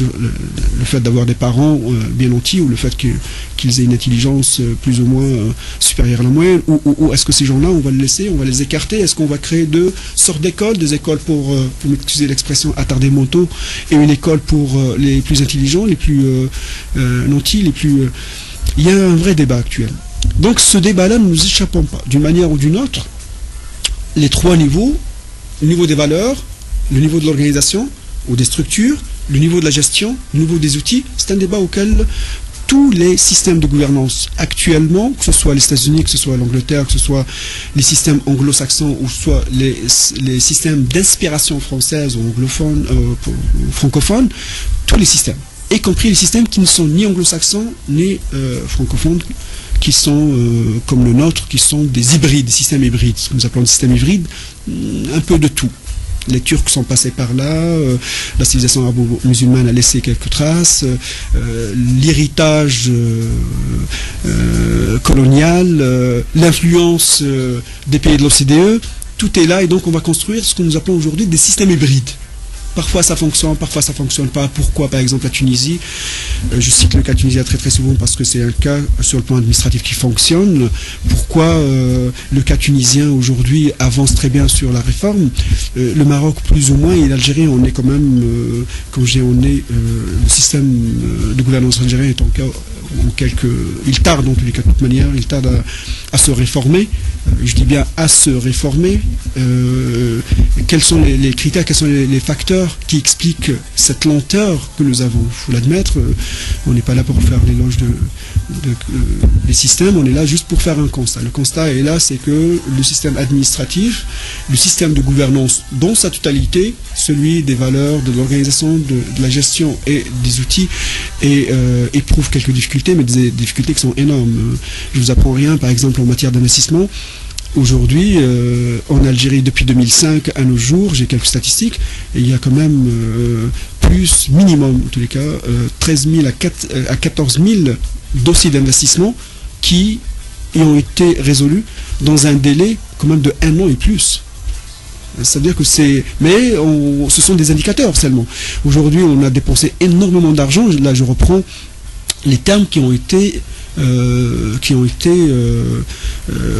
le fait d'avoir des parents bien nantis ou le fait qu'ils aient une intelligence plus ou moins supérieure à la moyenne, ou est-ce que ces gens-là, on va les laisser, on va les écarter, est-ce qu'on va créer deux sortes d'écoles, des écoles pour m'excuser l'expression, attardés mentaux, et une école pour les plus intelligents, les plus nantis, les plus... Il y a un vrai débat actuel. Donc ce débat-là, nous nous échappons pas. D'une manière ou d'une autre, les trois niveaux, le niveau des valeurs, le niveau de l'organisation ou des structures, le niveau de la gestion, le niveau des outils, c'est un débat auquel tous les systèmes de gouvernance actuellement, que ce soit les États-Unis, que ce soit l'Angleterre, que ce soit les systèmes anglo-saxons ou soit les systèmes d'inspiration française ou anglophone, francophone, tous les systèmes, y compris les systèmes qui ne sont ni anglo-saxons ni francophones, qui sont comme le nôtre, qui sont des hybrides, des systèmes hybrides, ce que nous appelons des systèmes hybrides, un peu de tout. Les Turcs sont passés par là, la civilisation arabo-musulmane a laissé quelques traces, l'héritage colonial, l'influence des pays de l'OCDE, tout est là et donc on va construire ce que nous appelons aujourd'hui des systèmes hybrides. Parfois ça fonctionne pas. Pourquoi par exemple la Tunisie, je cite le cas Tunisie très très souvent parce que c'est un cas sur le plan administratif qui fonctionne. Pourquoi le cas tunisien aujourd'hui avance très bien sur la réforme, le Maroc plus ou moins et l'Algérie on est quand même, le système de gouvernance algérien est il tarde en tous les cas de toute manière, il tarde à se réformer. Je dis bien à se réformer. Quels sont les critères, quels sont les facteurs qui expliquent cette lenteur que nous avons? Il faut l'admettre, on n'est pas là pour faire l'éloge des systèmes, on est là juste pour faire un constat. Le constat est là, c'est que le système administratif, le système de gouvernance dans sa totalité, celui des valeurs, de l'organisation, de la gestion et des outils, éprouve quelques difficultés, mais des difficultés qui sont énormes. Je ne vous apprends rien, par exemple, en matière d'investissement. Aujourd'hui, en Algérie, depuis 2005 à nos jours, j'ai quelques statistiques, et il y a quand même plus, minimum, en tous les cas, 13 000 à 14 000 dossiers d'investissement qui ont été résolus dans un délai quand même de 1 an et plus. C'est-à-dire que ce sont des indicateurs seulement. Aujourd'hui, on a dépensé énormément d'argent. Là, je reprends les termes qui ont été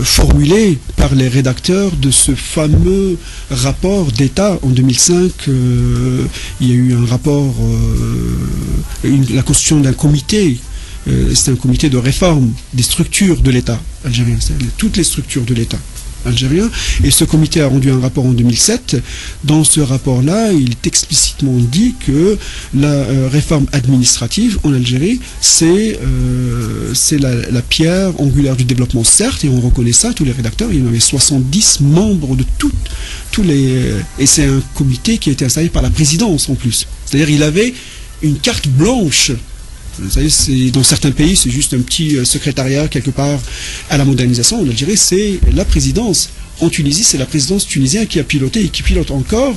formulés par les rédacteurs de ce fameux rapport d'État en 2005. Il y a eu un rapport, la constitution d'un comité. C'est un comité de réforme des structures de l'État algérien, toutes les structures de l'État algérien, et ce comité a rendu un rapport en 2007. Dans ce rapport-là, il est explicitement dit que la réforme administrative en Algérie, c'est la pierre angulaire du développement, certes, et on reconnaît ça, tous les rédacteurs, il y en avait 70 membres de tous les... Et c'est un comité qui a été installé par la présidence en plus. C'est-à-dire il avait une carte blanche. Vous savez, dans certains pays, c'est juste un petit secrétariat quelque part à la modernisation. En Algérie, c'est la présidence. En Tunisie, c'est la présidence tunisienne qui a piloté et qui pilote encore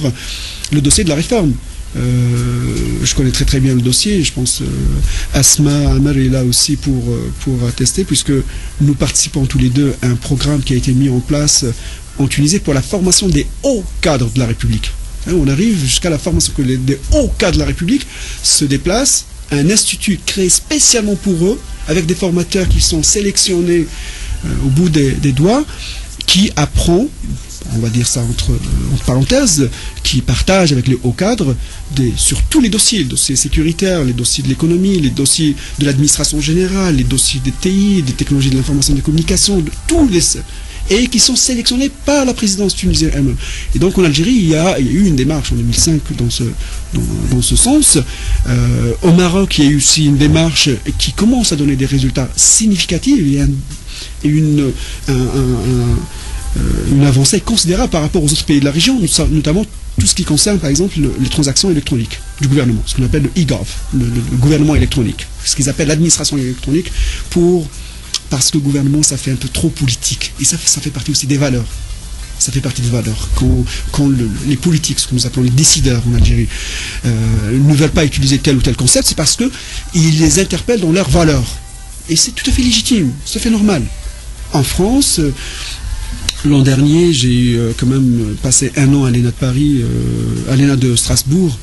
le dossier de la réforme. Je connais très très bien le dossier. Je pense Asma Amar est là aussi pour attester, puisque nous participons tous les deux à un programme qui a été mis en place en Tunisie pour la formation des hauts cadres de la République. On arrive jusqu'à la formation que des hauts cadres de la République se déplacent. Un institut créé spécialement pour eux, avec des formateurs qui sont sélectionnés au bout des doigts, qui apprend, on va dire ça entre parenthèses, qui partage avec les hauts cadres sur tous les dossiers sécuritaires, les dossiers de l'économie, les dossiers de l'administration générale, les dossiers des TI, des technologies de l'information et des communications, de tous les... et qui sont sélectionnés par la présidence tunisienne elle-même. Et donc en Algérie, il y a eu une démarche en 2005 dans ce sens. Au Maroc, il y a eu aussi une démarche qui commence à donner des résultats significatifs et une avancée considérable par rapport aux autres pays de la région, notamment tout ce qui concerne par exemple les transactions électroniques du gouvernement, ce qu'on appelle le e-gov, le gouvernement électronique, ce qu'ils appellent l'administration électronique, parce que le gouvernement, ça fait un peu trop politique. Et ça fait partie aussi des valeurs. Ça fait partie des valeurs. Quand les politiques, ce que nous appelons les décideurs en Algérie, ne veulent pas utiliser tel ou tel concept, c'est parce qu'ils les interpellent dans leurs valeurs. Et c'est tout à fait légitime, tout à fait normal. En France, l'an dernier, j'ai quand même passé 1 an à l'ENA de Paris, à l'ENA de Strasbourg,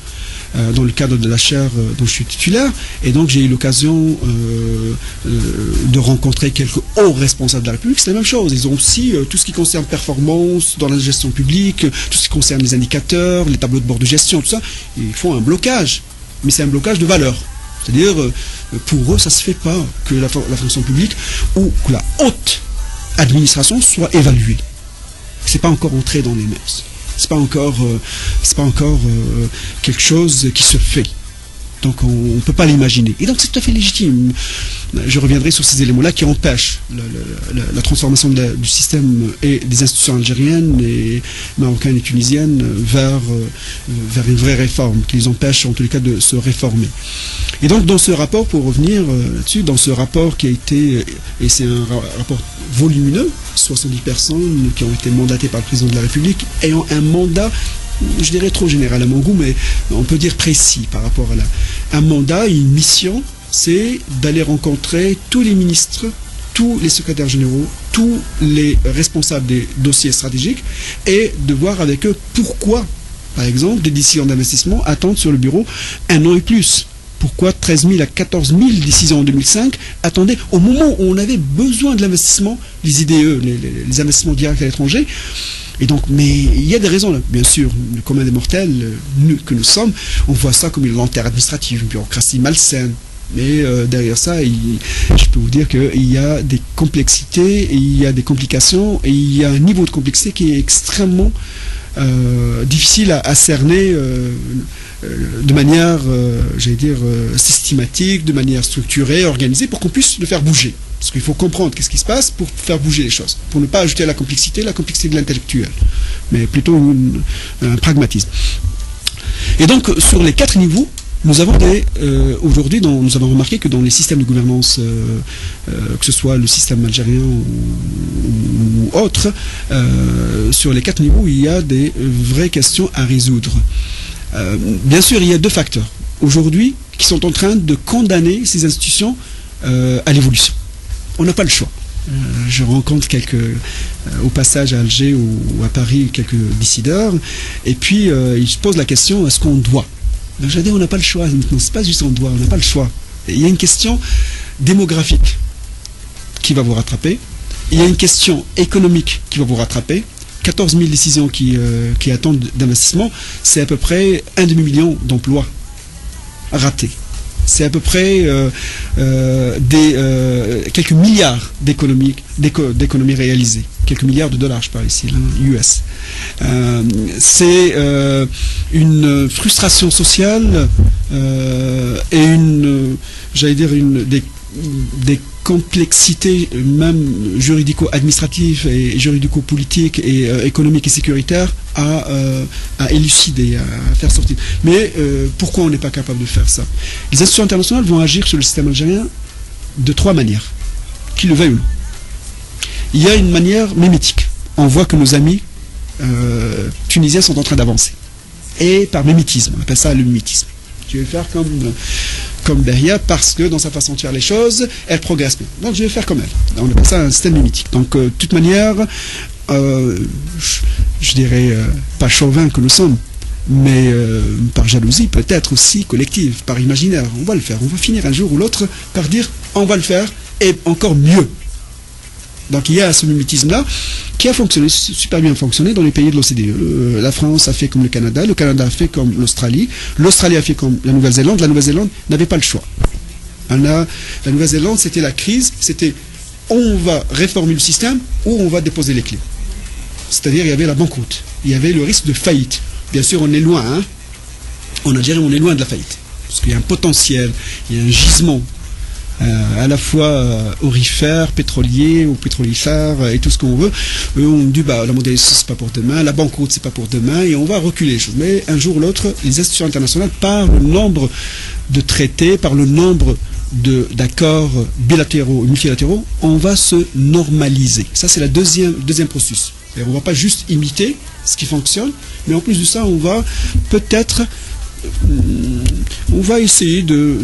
dans le cadre de la chaire dont je suis titulaire. Et donc j'ai eu l'occasion de rencontrer quelques hauts responsables de la République. C'est la même chose. Ils ont aussi tout ce qui concerne performance dans la gestion publique, tout ce qui concerne les indicateurs, les tableaux de bord de gestion, tout ça. Ils font un blocage, mais c'est un blocage de valeur. C'est-à-dire, pour eux, ça ne se fait pas que la fonction publique ou que la haute administration soit évaluée. C'est pas encore entré dans les mœurs. C'est pas encore quelque chose qui se fait. Donc on ne peut pas l'imaginer. Et donc c'est tout à fait légitime. Je reviendrai sur ces éléments-là qui empêchent la transformation du système et des institutions algériennes et marocaines et tunisiennes vers une vraie réforme, qui les empêchent en tous les cas de se réformer. Et donc dans ce rapport, pour revenir là-dessus, dans ce rapport qui a été, et c'est un rapport volumineux, 70 personnes qui ont été mandatées par le président de la République, ayant un mandat, je dirais trop général à mon goût, mais on peut dire précis par rapport à un mandat, une mission, c'est d'aller rencontrer tous les ministres, tous les secrétaires généraux, tous les responsables des dossiers stratégiques et de voir avec eux pourquoi, par exemple, des décisions d'investissement attendent sur le bureau 1 an et plus. Pourquoi 13 000 à 14 000 décisions en 2005 attendaient au moment où on avait besoin de l'investissement, les IDE, les investissements directs à l'étranger. Et donc, mais il y a des raisons, là. Bien sûr, le commun des mortels, que nous sommes, on voit ça comme une lenteur administrative, une bureaucratie malsaine. Mais derrière ça, je peux vous dire qu'il y a des complexités, et il y a des complications, et il y a un niveau de complexité qui est extrêmement difficile à cerner de manière, j'allais dire, systématique, de manière structurée, organisée, pour qu'on puisse le faire bouger. Parce qu'il faut comprendre qu'est-ce qui se passe pour faire bouger les choses, pour ne pas ajouter à la complexité de l'intellectuel, mais plutôt un pragmatisme. Et donc, sur les 4 niveaux, nous avons aujourd'hui, nous avons remarqué que dans les systèmes de gouvernance, que ce soit le système algérien ou autre, sur les 4 niveaux, il y a des vraies questions à résoudre. Bien sûr, il y a 2 facteurs aujourd'hui qui sont en train de condamner ces institutions à l'évolution. On n'a pas le choix. Je rencontre au passage à Alger ou à Paris, quelques décideurs, et puis ils se posent la question, est-ce qu'on doit? Donc j'ai dit, on n'a pas le choix. Non, c'est pas juste on doit, on n'a pas le choix. Et il y a une question démographique qui va vous rattraper. Il y a une question économique qui va vous rattraper. 14 000 décisions qui attendent d'investissement, c'est à peu près 1 demi-million d'emplois ratés. C'est à peu près quelques milliards d'économies réalisées. Quelques milliards de dollars, je parle ici, US. C'est une frustration sociale et j'allais dire, des complexités même juridico-administratives et juridico-politiques et économiques et sécuritaires à élucider, à faire sortir. Mais pourquoi on n'est pas capable de faire ça? Les institutions internationales vont agir sur le système algérien de 3 manières, qu'ils le veuillent ou non. Il y a une manière mimétique. On voit que nos amis tunisiens sont en train d'avancer. Et par mimétisme, on appelle ça le mimétisme. Je vais faire comme Beria parce que dans sa façon de faire les choses, elle progresse bien. Donc je vais faire comme elle. On appelle ça un système mimétique. Donc de toute manière, je dirais pas chauvin que nous sommes, mais par jalousie peut-être aussi collective, par imaginaire. On va le faire. On va finir un jour ou l'autre par dire on va le faire et encore mieux. Donc il y a ce mimétisme-là qui a fonctionné, super bien fonctionné dans les pays de l'OCDE. La France a fait comme le Canada a fait comme l'Australie a fait comme la Nouvelle-Zélande n'avait pas le choix. La Nouvelle-Zélande, c'était la crise, c'était on va réformer le système ou on va déposer les clés. C'est-à-dire il y avait la banqueroute, il y avait le risque de faillite. Bien sûr on est loin, hein. En Algérie on est loin de la faillite, parce qu'il y a un potentiel, il y a un gisement à la fois aurifère, pétrolier ou pétrolifère et tout ce qu'on veut. On dit la mondialisation c'est pas pour demain, la banqueroute c'est pas pour demain, et on va reculer les choses. Mais un jour ou l'autre, les institutions internationales, par le nombre de traités, par le nombre d'accords bilatéraux et multilatéraux, on va se normaliser. Ça c'est la deuxième processus. On ne va pas juste imiter ce qui fonctionne, mais en plus de ça, on va peut-être essayer de